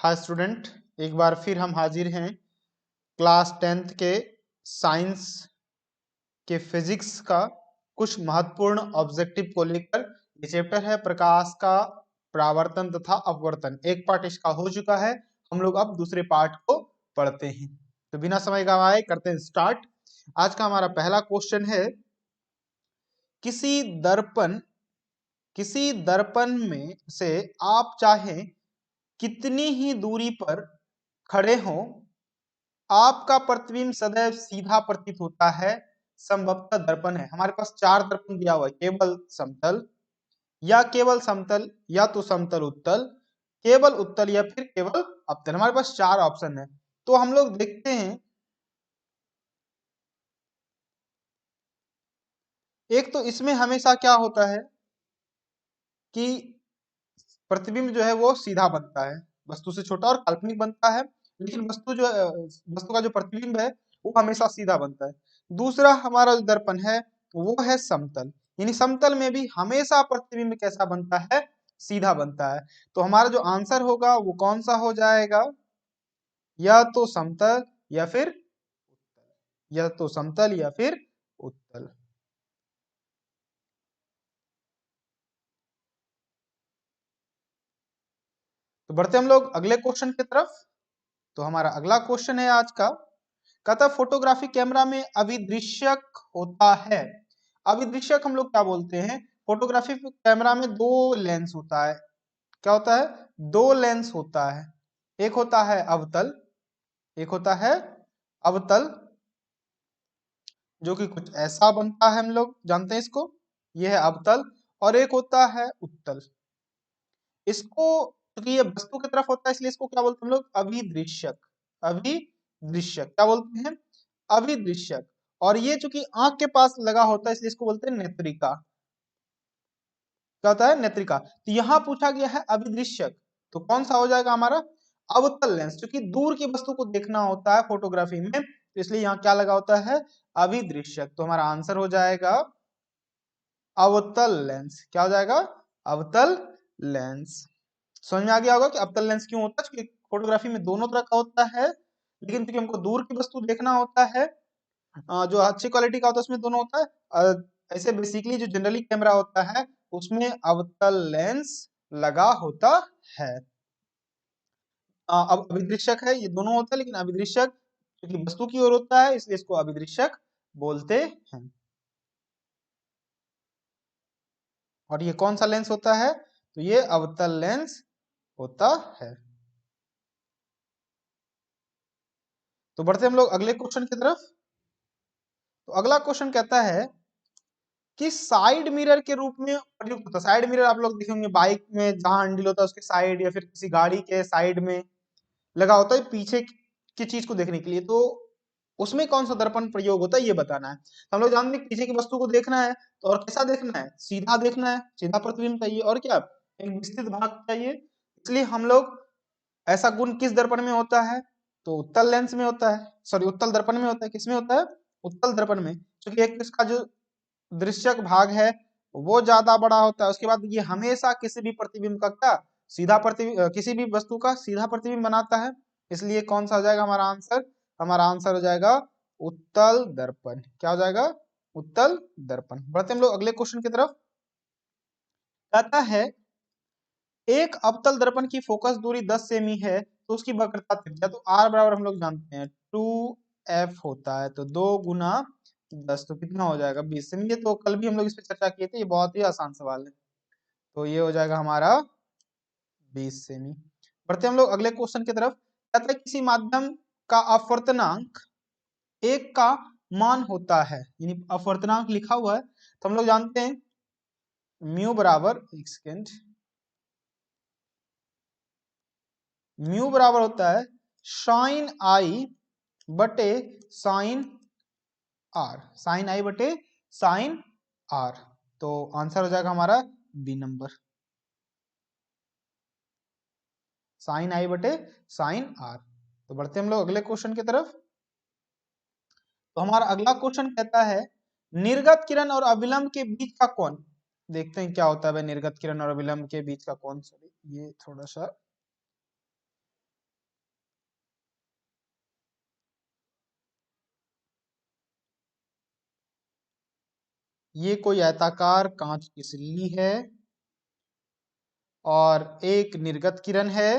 Hi student, एक बार फिर हम हाजिर हैं क्लास 10th के साइंस के फिजिक्स का कुछ महत्वपूर्ण ऑब्जेक्टिव को लेकर। ये चैप्टर है प्रकाश का परावर्तन तथा अपवर्तन। एक पार्ट इसका हो चुका है, हम लोग अब दूसरे पार्ट को पढ़ते हैं। तो बिना समय गवाए करते हैं स्टार्ट। आज का हमारा पहला क्वेश्चन है, किसी दर्पण में से आप चाहें कितनी ही दूरी पर खड़े हों, आपका प्रतिबिंब सदैव सीधा प्रतीत होता है। संभवतः दर्पण है। हमारे पास चार दर्पण दिया हुआ है, केवल समतल या तो समतल उत्तल, केवल उत्तल या फिर केवल अवतल। हमारे पास चार ऑप्शन है। तो हम लोग देखते हैं, एक तो इसमें हमेशा क्या होता है कि प्रतिबिंब जो है वो सीधा बनता है, वस्तु से छोटा और काल्पनिक बनता है, लेकिन वस्तु का जो प्रतिबिंब है वो हमेशा सीधा बनता है। दूसरा हमारा जो दर्पण है वो है समतल, यानी समतल में भी हमेशा प्रतिबिंब कैसा बनता है, सीधा बनता है। तो हमारा जो आंसर होगा वो कौन सा हो जाएगा, या तो समतल या फिर उत्तल। तो बढ़ते हम लोग अगले क्वेश्चन की तरफ। तो हमारा अगला क्वेश्चन है आज का, कहता फोटोग्राफी कैमरा में अभिदृश्यक होता है। अभिदृश्यक हम लोग क्या बोलते हैं, फोटोग्राफी कैमरा में दो लेंस होता है। क्या होता है, दो लेंस होता है। एक होता है अवतल, एक होता है अवतल, जो कि कुछ ऐसा बनता है, हम लोग जानते हैं इसको, यह है अवतल। और एक होता है उत्तल। इसको, क्योंकि ये वस्तु की तरफ होता है इसलिए इसको क्या बोलते हैं हम लोग, अभिदृश्यक। अभिदृश्यक क्या बोलते हैं, अभिदृश्यक। और ये चूंकि आंख के पास लगा होता है इसलिए इसको बोलते हैं नेत्रिका। क्या होता है, नेत्रिका। तो यहाँ पूछा गया है अभिदृश्यक, तो कौन सा हो जाएगा हमारा, अवतल लेंस। क्योंकि दूर की वस्तु को देखना होता है फोटोग्राफी में, तो इसलिए यहाँ क्या लगा होता है, अभिदृश्यक। तो हमारा आंसर हो जाएगा अवतल लेंस। क्या हो जाएगा, अवतल लेंस। समझ में आ गया होगा कि अवतल लेंस क्यों होता है, क्योंकि फोटोग्राफी में दोनों तरह का होता है, लेकिन क्योंकि हमको दूर की वस्तु देखना होता है, जो अच्छी क्वालिटी का होता है उसमें दोनों होता है। ऐसे बेसिकली जो जनरली कैमरा होता है उसमें अवतल लेंस लगा होता है। अब अभिदृश्यक है, ये दोनों होता है, लेकिन अभिदृश्यक क्योंकि वस्तु की ओर होता है इसलिए इसको अभिदृश्यक बोलते हैं। और ये कौन सा लेंस होता है, तो ये अवतल लेंस होता है। तो बढ़ते हम लोग अगले क्वेश्चन की तरफ। तो अगला क्वेश्चन कहता है कि साइड मिरर के रूप में प्रयुक्त होता है। साइड मिरर आप लोग देखेंगे बाइक में, जहां हैंडल होता है उसके साइड, या फिर किसी गाड़ी के साइड में लगा होता है पीछे की चीज को देखने के लिए। तो उसमें कौन सा दर्पण प्रयोग होता है ये बताना है। तो हम लोग जानते हैं पीछे की वस्तु को देखना है, तो और कैसा देखना है, सीधा देखना है, सीधा प्रतिबिंब चाहिए, और क्या, एक विस्तृत भाग चाहिए। इसलिए हम लोग, ऐसा गुण किस दर्पण में होता है, तो उत्तल लेंस में होता है, सॉरी उत्तल दर्पण में होता है। किसमें होता है, उत्तल दर्पण में, क्योंकि एक इसका जो दृश्यक भाग है वो ज्यादा बड़ा होता है। उसके बाद ये हमेशा किसी भी प्रतिबिंब का क्या, सीधा प्रतिबिंब, किसी भी वस्तु का सीधा प्रतिबिंब बनाता है। इसलिए कौन सा हो जाएगा हमारा आंसर, हमारा आंसर हो जाएगा उत्तल दर्पण। क्या हो जाएगा, उत्तल दर्पण। बढ़ते हम लोग अगले क्वेश्चन की तरफ। कहता है एक अवतल दर्पण की फोकस दूरी 10 सेमी है, तो उसकी वक्रता त्रिज्या, तो आर बराबर हम लोग जानते हैं 2f होता है, तो 2 गुना 10, तो कितना हो जाएगा, 20 सेमी। ये तो कल भी हम लोग इस पे चर्चा किए थे, ये बहुत ही आसान सवाल है। तो ये हो जाएगा हमारा 20 सेमी। बढ़ते हम लोग अगले क्वेश्चन की तरफ। कहता है किसी माध्यम का अपवर्तनांक एक का मान होता है, यानी अपवर्तनांक लिखा हुआ है, तो हम लोग जानते हैं म्यू बराबर, एक सेकेंड, म्यू बराबर होता है साइन आई बटे साइन आर, साइन आई बटे साइन आर। तो आंसर हो जाएगा हमारा बी नंबर, साइन आई बटे साइन आर। तो बढ़ते हम लोग अगले क्वेश्चन की तरफ। तो हमारा अगला क्वेश्चन कहता है निर्गत किरण और अविलंब के बीच का कोण। देखते हैं क्या होता है भाई निर्गत किरण और अविलंब के बीच का कोण। सॉरी, ये थोड़ा सा ये कोई आयताकार कांच की सिल्ली है और एक निर्गत किरण है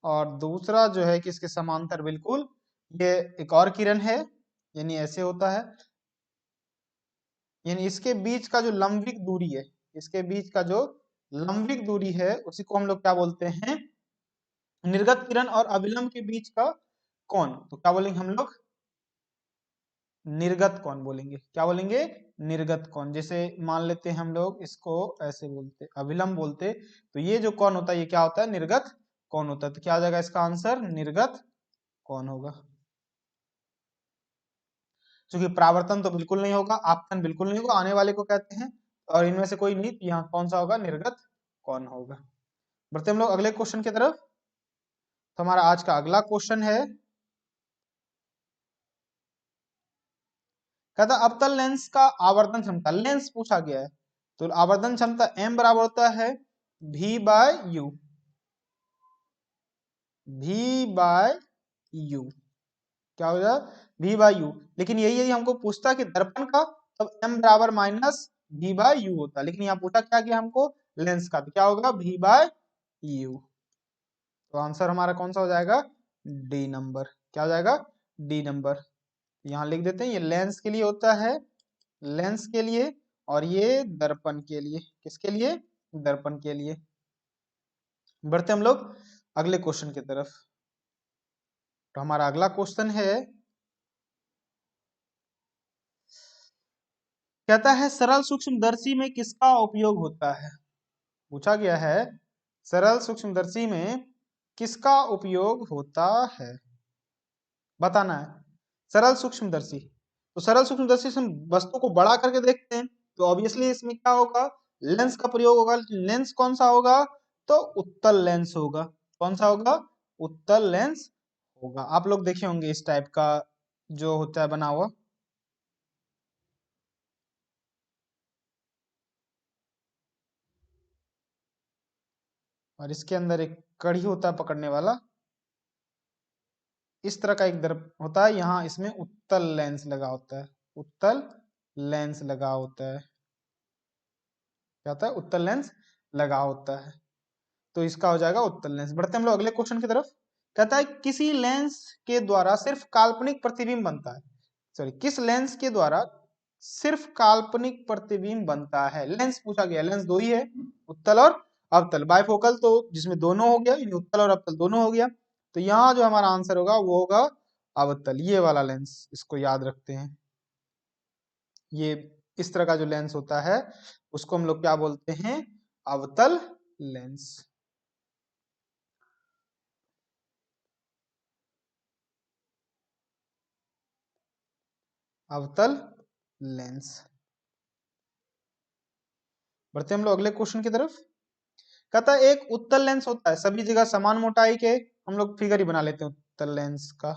और दूसरा जो है कि इसके समांतर बिल्कुल ये एक और किरण है, यानी ऐसे होता है, यानी इसके बीच का जो लंबिक दूरी है, इसके बीच का जो लंबिक दूरी है उसी को हम लोग क्या बोलते हैं, निर्गत किरण और अभिलंब के बीच का कोण। तो क्या बोलेंगे हम लोग, निर्गत कोण बोलेंगे। क्या बोलेंगे, निर्गत कोण। जैसे मान लेते हैं हम लोग इसको ऐसे बोलते, अभिलंब बोलते, तो ये जो कोण होता है ये क्या होता है, निर्गत कोण होता है। तो क्या हो जाएगा इसका आंसर, निर्गत कोण होगा। क्योंकि प्रावर्तन तो बिल्कुल नहीं होगा, आपतन बिल्कुल नहीं होगा, आने वाले को कहते हैं, और इनमें से कोई नहीं, यहाँ कौन सा होगा, निर्गत कोण होगा। बढ़ते हम लोग अगले क्वेश्चन की तरफ। तो हमारा आज का अगला क्वेश्चन है, कहता अवतल लेंस का आवर्धन क्षमता, लेंस पूछा गया है, तो आवर्धन क्षमता m बराबर होता है v by U, v by U. क्या हो जाए, v बाय यू। लेकिन यही यदि हमको पूछता कि दर्पण का, तब m बराबर माइनस v बाय यू होता, लेकिन यहाँ पूछा क्या कि हमको लेंस का, तो क्या होगा, v बाय यू। तो आंसर हमारा कौन सा हो जाएगा, डी नंबर। क्या हो जाएगा, डी नंबर। यहाँ लिख देते हैं, ये लेंस के लिए होता है, लेंस के लिए, और ये दर्पण के लिए। किसके लिए, दर्पण के लिए। बढ़ते हम लोग अगले क्वेश्चन की तरफ। तो हमारा अगला क्वेश्चन है, कहता है सरल सूक्ष्मदर्शी में किसका उपयोग होता है। पूछा गया है सरल सूक्ष्मदर्शी में किसका उपयोग होता है, बताना है। सरल सूक्ष्मदर्शी, तो सरल सूक्ष्मदर्शी से हम वस्तु को बड़ा करके देखते हैं, तो ऑब्वियसली इसमें क्या होगा, लेंस का प्रयोग होगा। लेंस कौन सा होगा, तो उत्तल लेंस होगा। कौन सा होगा, उत्तल लेंस होगा। आप लोग देखे होंगे इस टाइप का जो होता है बना हुआ, और इसके अंदर एक कड़ी होता है पकड़ने वाला, इस तरह का एक दर्प होता है, यहाँ इसमें उत्तल लेंस लगा होता है, उत्तल लेंस लगा होता है। क्या होता है, उत्तल लेंस लगा होता है। तो इसका हो जाएगा उत्तल लेंस। बढ़ते हम लोग अगले क्वेश्चन की तरफ। कहता है किसी लेंस के द्वारा सिर्फ काल्पनिक प्रतिबिंब बनता है, सॉरी, किस लेंस के द्वारा सिर्फ काल्पनिक प्रतिबिंब बनता है। लेंस पूछा गया, लेंस दो ही है, उत्तल और अवतल। बाइफोकल तो जिसमें दोनों हो गया, यानी उत्तल और अवतल दोनों हो गया। तो यहाँ जो हमारा आंसर होगा वो होगा अवतल, ये वाला लेंस, इसको याद रखते हैं। ये इस तरह का जो लेंस होता है उसको हम लोग क्या बोलते हैं, अवतल लेंस। अवतल लेंस। बढ़ते हम लोग अगले क्वेश्चन की तरफ। कहता है एक उत्तल लेंस होता है सभी जगह समान मोटाई के, हम लोग फिगर ही बना लेते हैं उत्तल लेंस का,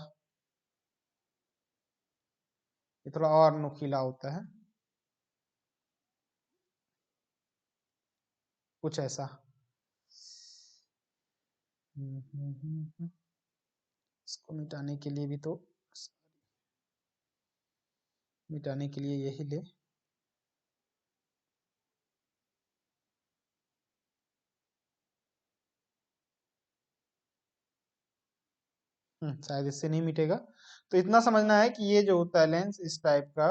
ये थोड़ा और नुकीला होता है, कुछ ऐसा। इसको मिटाने के लिए भी तो, मिटाने के लिए यही ले। शायद इससे नहीं मिटेगा। तो इतना समझना है कि ये जो होता है लेंस इस टाइप का,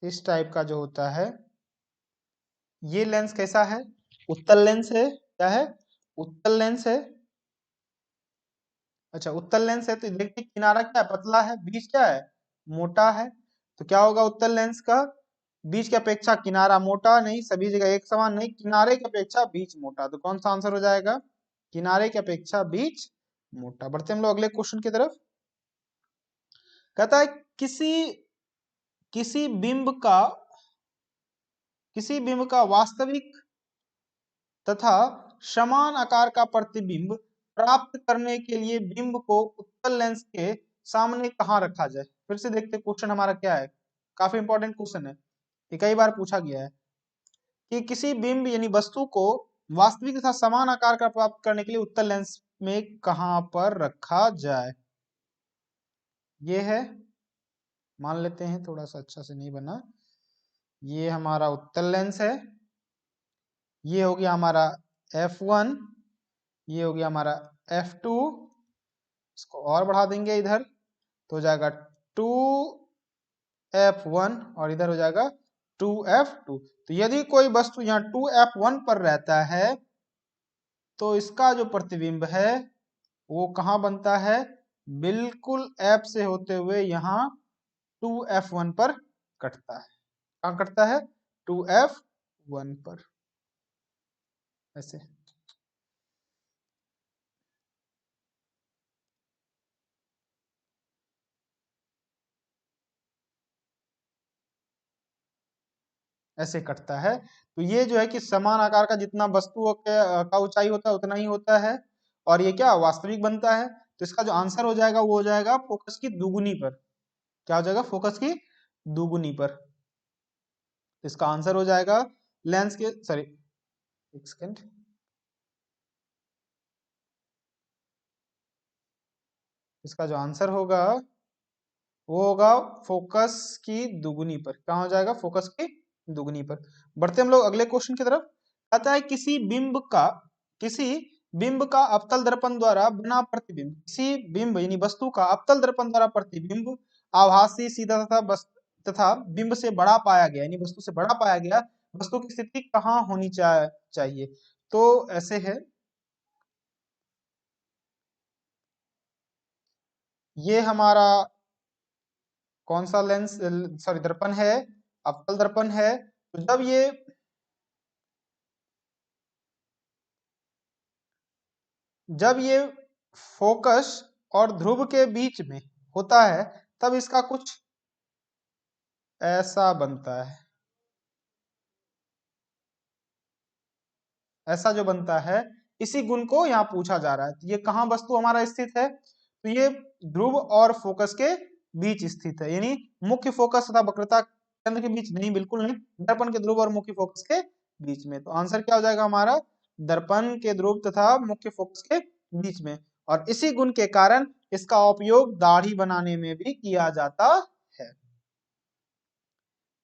इस टाइप का जो होता है, ये लेंस कैसा है, उत्तल लेंस है। क्या है, उत्तल लेंस है। अच्छा, उत्तल लेंस है तो देखिए किनारा क्या है, पतला है, बीच क्या है, मोटा है। तो क्या होगा उत्तल लेंस का, बीच की अपेक्षा किनारा मोटा, नहीं सभी जगह एक समान नहीं, किनारे की अपेक्षा बीच मोटा। तो कौन सा आंसर हो जाएगा, किनारे की अपेक्षा बीच मोटा। बढ़ते हम लोग अगले क्वेश्चन की तरफ। कहता है किसी किसी बिंब का किसी बिंब का वास्तविक तथा समान आकार का प्रतिबिंब प्राप्त करने के लिए बिंब को उत्तल लेंस के सामने कहाँ रखा जाए। फिर से देखते क्वेश्चन हमारा क्या है, काफी इंपॉर्टेंट क्वेश्चन है, ये कई बार पूछा गया है कि किसी बिंब यानी वस्तु को वास्तविक तथा समान आकार का प्राप्त करने के लिए उत्तल लेंस में कहाँ पर रखा जाए। ये है मान लेते हैं, थोड़ा सा अच्छा से नहीं बना। ये हमारा उत्तल लेंस है, ये हो गया हमारा F1, ये हो गया हमारा F2। इसको और बढ़ा देंगे इधर तो हो जाएगा 2F1 और इधर हो जाएगा 2F2। तो यदि कोई वस्तु यहाँ 2F1 पर रहता है तो इसका जो प्रतिबिंब है वो कहाँ बनता है, बिल्कुल F से होते हुए यहाँ 2F1 पर कटता है। कहाँ कटता है, 2F1 पर। ऐसे ऐसे कटता है। तो ये जो है कि समान आकार का जितना वस्तुओं का ऊंचाई होता है उतना ही होता है, और ये क्या वास्तविक बनता है। तो इसका जो आंसर हो जाएगा वो हो जाएगा फोकस की दुगुनी पर। क्या हो जाएगा, फोकस की दुगुनी पर। इसका आंसर हो जाएगा लेंस के, सॉरी एक सेकेंड, इसका जो आंसर होगा वो होगा फोकस की दुगुनी पर। क्या हो जाएगा, फोकस की दुगुनी पर। बढ़ते हम लोग अगले क्वेश्चन की तरफ। कहता है किसी बिंब का अवतल दर्पण द्वारा बना प्रतिबिंब, किसी बिंब यानी वस्तु का अवतल दर्पण द्वारा प्रतिबिंब आभासी, सीधा तथा बिंब से बड़ा पाया गया, यानी वस्तु से बड़ा पाया गया, वस्तु की स्थिति कहाँ होनी चाहिए। तो ऐसे है, ये हमारा कौन सा लेंस, सॉरी दर्पण है, अवतल दर्पण है। तो जब ये फोकस और ध्रुव के बीच में होता है तब इसका कुछ ऐसा बनता है। ऐसा जो बनता है, इसी गुण को यहाँ पूछा जा रहा है। तो ये कहाँ वस्तु हमारा स्थित है, तो ये ध्रुव और फोकस के बीच स्थित है, यानी मुख्य फोकस तथा वक्रता केंद्र के बीच नहीं, बिल्कुल नहीं, दर्पण के ध्रुव और मुख्य फोकस के बीच में। तो आंसर क्या हो जाएगा हमारा, दर्पण के ध्रुव तथा मुख्य फोकस के बीच में। और इसी गुण के कारण इसका उपयोग दाढ़ी बनाने में भी किया जाता है।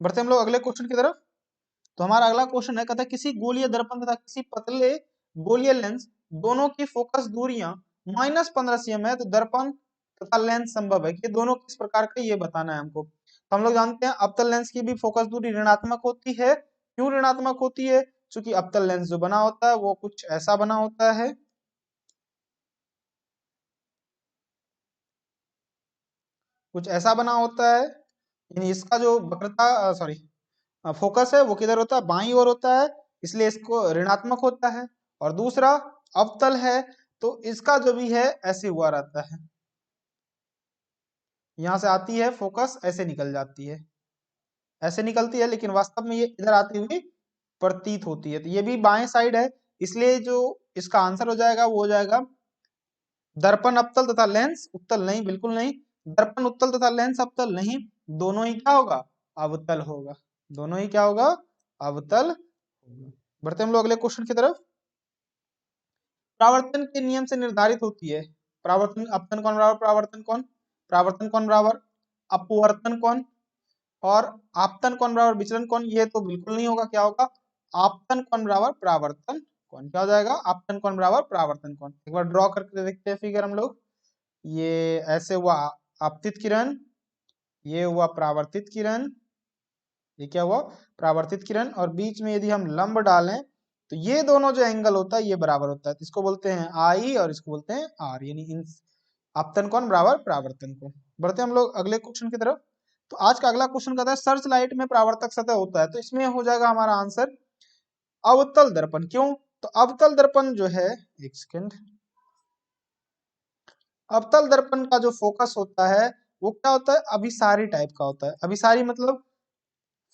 बढ़ते हम लोग अगले क्वेश्चन की तरफ। तो हमारा अगला क्वेश्चन है, कहता है किसी गोलीय दर्पण तथा किसी पतले गोलीय लेंस दोनों की फोकस दूरियां -15 cm है, तो दर्पण तथा लेंस संभव है कि दोनों किस प्रकार का, ये बताना है हमको। तो हम लोग जानते हैं अवतल लेंस की भी फोकस दूरी ऋणात्मक होती है। क्यों ऋणात्मक होती है, क्योंकि अवतल लेंस जो बना होता है वो कुछ ऐसा बना होता है, कुछ ऐसा बना होता है, यानी इसका जो वक्रता, सॉरी फोकस है वो किधर होता है, बाईं ओर होता है, इसलिए इसको ऋणात्मक होता है। और दूसरा अवतल है तो इसका जो भी है ऐसे हुआ रहता है, यहाँ से आती है फोकस ऐसे निकल जाती है, ऐसे निकलती है, लेकिन वास्तव में ये इधर आती हुई प्रतीत होती है। तो ये भी बाएं साइड है, इसलिए जो इसका आंसर हो जाएगा वो हो जाएगा दर्पण अवतल तथा लेंस उत्तल नहीं, बिल्कुल नहीं, दर्पण उत्तल तथा लेंस अवतल नहीं, दोनों ही क्या होगा, अवतल होगा। दोनों ही क्या होगा, अवतल होगा। बढ़ते हम लोग अगले क्वेश्चन की तरफ। प्रावर्तन के नियम से निर्धारित होती है, प्रावर्तन अपतन कोण बराबर प्रावर्तन कोण, प्रावर्तन कोण बराबर अपवर्तन कोण, और आपतन कोण बराबर विचलन कोण। ये तो बिल्कुल नहीं होगा, क्या होगा, आपतन कोण बराबर प्रावर्तन कोण। क्या हो जाएगा, आपतन कोण बराबर प्रावर्तन कोण। एक बार ड्रॉ करके देखते हैं फिगर हम लोग। ये ऐसे हुआ आपतित किरण, ये हुआ प्रावर्तित किरण, ये क्या हुआ, प्रावर्तित किरण, और बीच में यदि हम लंब डालें तो ये दोनों जो एंगल होता है ये बराबर होता है। तो इसको बोलते हैं आई और इसको बोलते हैं आर, यानी इन आपतन कोण बराबर प्रावर्तन कोण। बढ़ते हम लोग अगले क्वेश्चन की तरफ। तो आज का अगला क्वेश्चन कहता है सर्च लाइट में परावर्तक सतह होता है, तो इसमें हो जाएगा हमारा आंसर अवतल दर्पण। क्यों, तो अवतल दर्पण जो है, एक सेकेंड, अवतल दर्पण का जो फोकस होता है वो क्या होता है, अभिसारी टाइप का होता है। अभिसारी मतलब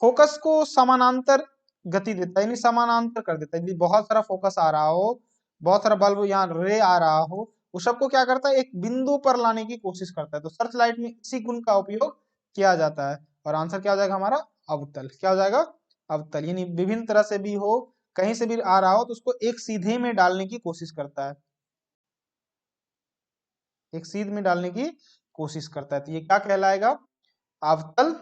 फोकस को समानांतर गति देता है, यानी समानांतर कर देता है। यदि बहुत सारा फोकस आ रहा हो, बहुत सारा बल्ब यहाँ रे आ रहा हो, वो सबको क्या करता है, एक बिंदु पर लाने की कोशिश करता है। तो सर्च लाइट में इसी गुण का उपयोग किया जाता है, और आंसर क्या हो जाएगा हमारा, अवतल। क्या हो जाएगा, अवतल, यानी विभिन्न तरह से भी हो, कहीं से भी आ रहा हो तो उसको एक सीधे में डालने की कोशिश करता है, एक सीध में डालने की कोशिश करता है। तो ये क्या कहलाएगा, अवतल,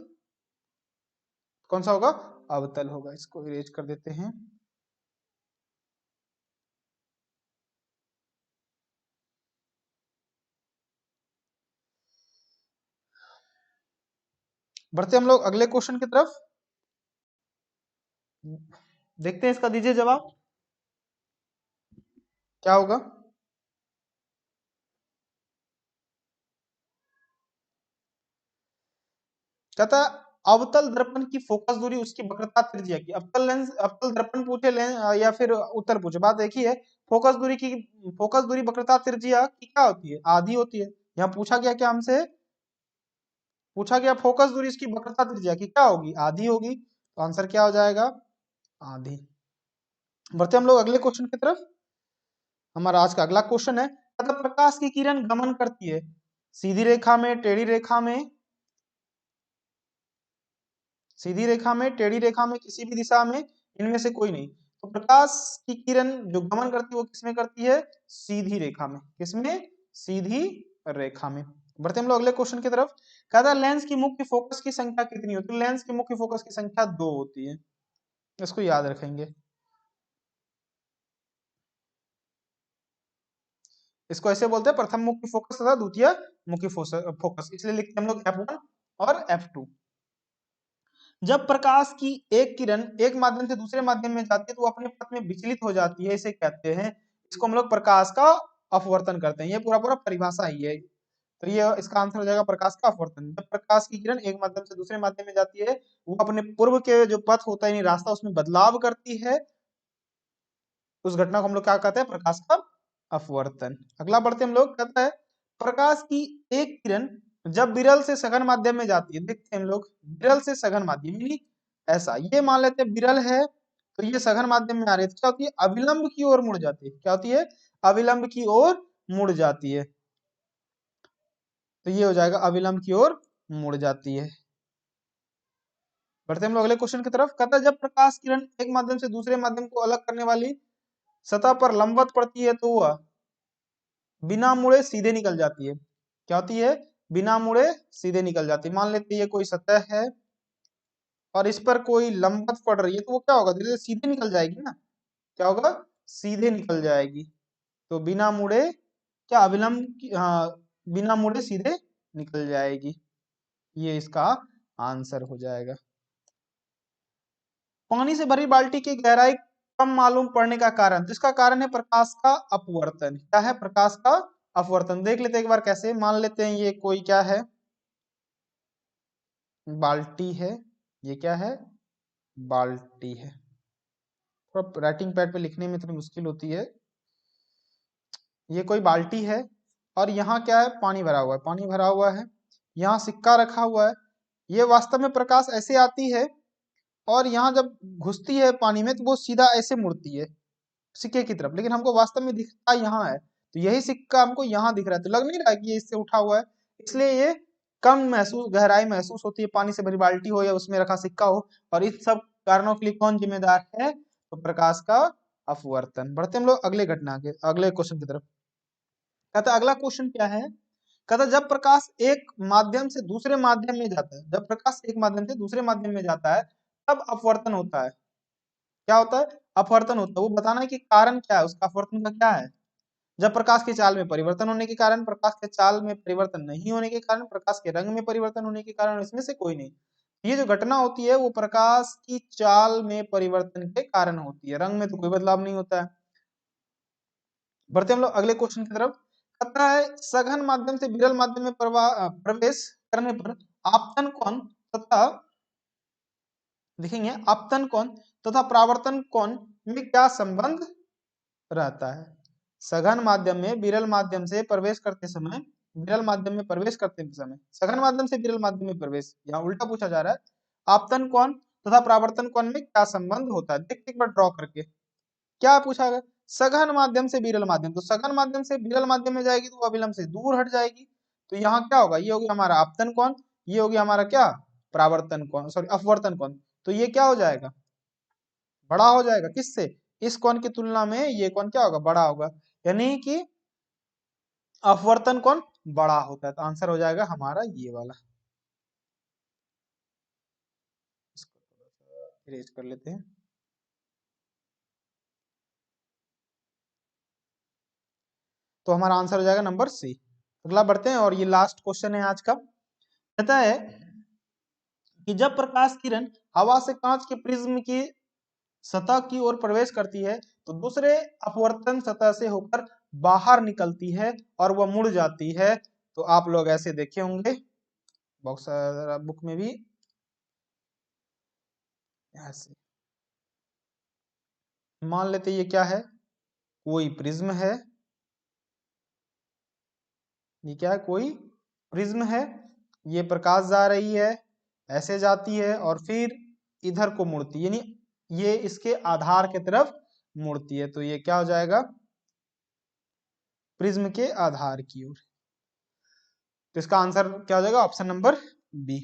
कौन सा होगा? अवतल होगा। इसको इरेज कर देते हैं। बढ़ते हम लोग अगले क्वेश्चन की तरफ। देखते हैं इसका, दीजिए जवाब क्या होगा। कहता है अवतल दर्पण की फोकस दूरी उसकी वक्रता त्रिज्या की। अवतल लेंस, अवतल दर्पण पूछे या फिर उत्तर पूछे, बात एक ही है। फोकस दूरी की, फोकस दूरी वक्रता त्रिज्या की क्या होती है? आधी होती है। यहाँ पूछा गया क्या हमसे? पूछा गया फोकस दूरी इसकी वक्रता त्रिज्या की क्या होगी? आधी होगी। तो आंसर क्या हो जाएगा? आधी। बढ़ते हम लोग अगले क्वेश्चन की तरफ। हमारा आज का अगला क्वेश्चन है, मतलब प्रकाश की किरण गमन करती है सीधी रेखा में, टेढ़ी रेखा में, सीधी रेखा में, टेढ़ी रेखा में, किसी भी दिशा में, इनमें से कोई नहीं। तो प्रकाश की किरण जो गमन करती है वो किसमें करती है? सीधी रेखा में। किसमें? सीधी रेखा में। बढ़ते हम लोग अगले क्वेश्चन की तरफ। कहता है लेंस की मुख्य फोकस की संख्या कितनी होती है? लेंस की मुख्य फोकस की संख्या 2 होती है। इसको याद रखेंगे। इसको ऐसे बोलते हैं प्रथम मुख्य फोकस तथा द्वितीय मुख्य फोकस, इसलिए लिखते हैं हम लोग F1 और F2। जब प्रकाश की एक किरण एक माध्यम से दूसरे माध्यम में जाती है तो वो अपने पथ में विचलित हो जाती है, इसे कहते हैं, इसको हम लोग प्रकाश का अपवर्तन करते हैं। ये पूरा पूरा परिभाषा ही है। तो ये इसका आंसर हो जाएगा प्रकाश का अपवर्तन। जब प्रकाश की किरण एक माध्यम से दूसरे माध्यम में जाती है, वो अपने पूर्व के जो पथ होता है, रास्ता, उसमें बदलाव करती है। उस घटना को हम लोग क्या कहते हैं? प्रकाश का अपवर्तन। अगला बढ़ते हम लोग। कहता है प्रकाश की एक किरण जब विरल से सघन माध्यम में जाती है, देखते हैं हम लोग, विरल से सघन माध्यम यानी ऐसा, ये मान लेते हैं विरल है, तो ये सघन माध्यम में आ रही है, तो क्या होती है? अविलंब की ओर मुड़ जाती है। क्या होती है? अविलंब की ओर मुड़ जाती है। तो ये हो जाएगा अविलंब की ओर मुड़ जाती है। बढ़ते हम लोग अगले क्वेश्चन की तरफ। कहता है जब प्रकाश किरण एक माध्यम से दूसरे माध्यम को अलग करने वाली सतह पर लंबवत पड़ती है तो वह बिना मुड़े सीधे निकल जाती है। क्या होती है? बिना मुड़े सीधे निकल जाती है। मान लेते हैं ये कोई सतह है और इस पर कोई लंबवत पड़ रही है, तो वो क्या होगा? धीरे धीरे सीधे निकल जाएगी ना। क्या होगा? सीधे निकल जाएगी। तो बिना मुड़े, क्या अविलंब हाँ, बिना मुड़े सीधे निकल जाएगी। ये इसका आंसर हो जाएगा। पानी से भरी बाल्टी की गहराई कम मालूम पड़ने का कारण, तो इसका कारण है प्रकाश का अपवर्तन। क्या है? प्रकाश का अपवर्तन। देख लेते हैं एक बार कैसे। मान लेते हैं ये कोई क्या है? बाल्टी है। ये क्या है? बाल्टी है। थोड़ा राइटिंग पैड पे लिखने में थोड़ी मुश्किल होती है। ये कोई बाल्टी है और यहाँ क्या है? पानी भरा हुआ है, पानी भरा हुआ है। यहाँ सिक्का रखा हुआ है। ये वास्तव में प्रकाश ऐसे आती है और यहाँ जब घुसती है पानी में तो वो सीधा ऐसे मुड़ती है सिक्के की तरफ, लेकिन हमको वास्तव में दिखता यहाँ है। तो यही सिक्का हमको यहाँ दिख रहा है, तो लग नहीं रहा है कि ये इससे उठा हुआ है। इसलिए ये कम महसूस, गहराई महसूस होती है, पानी से भरी बाल्टी हो या उसमें रखा सिक्का हो। और इस सब कारणों के लिए कौन जिम्मेदार है? तो प्रकाश का अपवर्तन। बढ़ते हम लोग अगले घटना के, अगले क्वेश्चन की तरफ। कहता है अगला क्वेश्चन क्या है? कहता है जब प्रकाश एक माध्यम से दूसरे माध्यम में जाता है, जब प्रकाश एक माध्यम से दूसरे माध्यम में जाता है तब अपवर्तन होता है। क्या होता है? अपवर्तन होता है। वो बताना है कि कारण क्या है, उसका अपवर्तन का क्या है। जब प्रकाश की चाल में परिवर्तन होने के कारण, प्रकाश के चाल में परिवर्तन नहीं होने के कारण, प्रकाश के रंग में परिवर्तन होने के कारण, इसमें से कोई नहीं। ये जो घटना होती है वो प्रकाश की चाल में परिवर्तन के कारण होती है, रंग में तो कोई बदलाव नहीं होता है। बढ़ते हम लोग अगले क्वेश्चन की तरफ। कहता है सघन माध्यम से विरल माध्यम में प्रवेश करने पर आपतन कोण तथा, देखेंगे, आपतन कोण तथा परावर्तन कोण में क्या संबंध रहता है? सघन माध्यम में विरल माध्यम से प्रवेश करते समय, विरल माध्यम में प्रवेश करते समय, सघन माध्यम से विरल माध्यम में प्रवेश, यहाँ उल्टा पूछा जा रहा है। आपतन कोण तथा परावर्तन कोण में क्या संबंध होता है? देखते एक बार ड्रॉ करके। क्या पूछा गया? सघन माध्यम से विरल माध्यम, तो सघन माध्यम से विरल माध्यम में जाएगी तो वो अविलंब से दूर हट जाएगी। तो यहाँ क्या होगा? ये हो गया हमारा आपतन कोण, ये हो गया हमारा क्या? परावर्तन कोण, सॉरी अपवर्तन कोण। तो ये क्या हो जाएगा? बड़ा हो जाएगा। किससे? इस कोण की तुलना में ये कोण क्या होगा? बड़ा होगा। यानी कि अपवर्तन कोण बड़ा होता है। तो आंसर हो जाएगा हमारा ये वाला। इरेज कर लेते हैं। तो हमारा आंसर हो जाएगा नंबर सी। अगला बढ़ते हैं और ये लास्ट क्वेश्चन है आज का। कहता है कि जब प्रकाश किरण हवा से कांच के प्रिज्म की सतह की ओर प्रवेश करती है तो दूसरे अपवर्तन सतह से होकर बाहर निकलती है और वह मुड़ जाती है। तो आप लोग ऐसे देखे होंगे बॉक्स बुक में भी ऐसे। मान लेते ये क्या है, कोई प्रिज्म है, ये क्या है, कोई प्रिज्म है, ये प्रकाश जा रही है, ऐसे जाती है और फिर इधर को मुड़ती है, यानी ये इसके आधार की तरफ मुड़ती है। तो ये क्या हो जाएगा, प्रिज्म के आधार की ओर। तो इसका आंसर क्या हो जाएगा, ऑप्शन नंबर बी।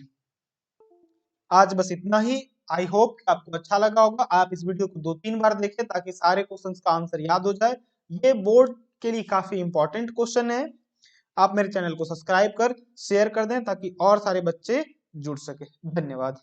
आज बस इतना ही। आई होप कि आपको अच्छा लगा होगा। आप इस वीडियो को 2-3 बार देखें ताकि सारे क्वेश्चंस का आंसर याद हो जाए। ये बोर्ड के लिए काफी इंपॉर्टेंट क्वेश्चन है। आप मेरे चैनल को सब्सक्राइब कर शेयर कर दें ताकि और सारे बच्चे जुड़ सके। धन्यवाद।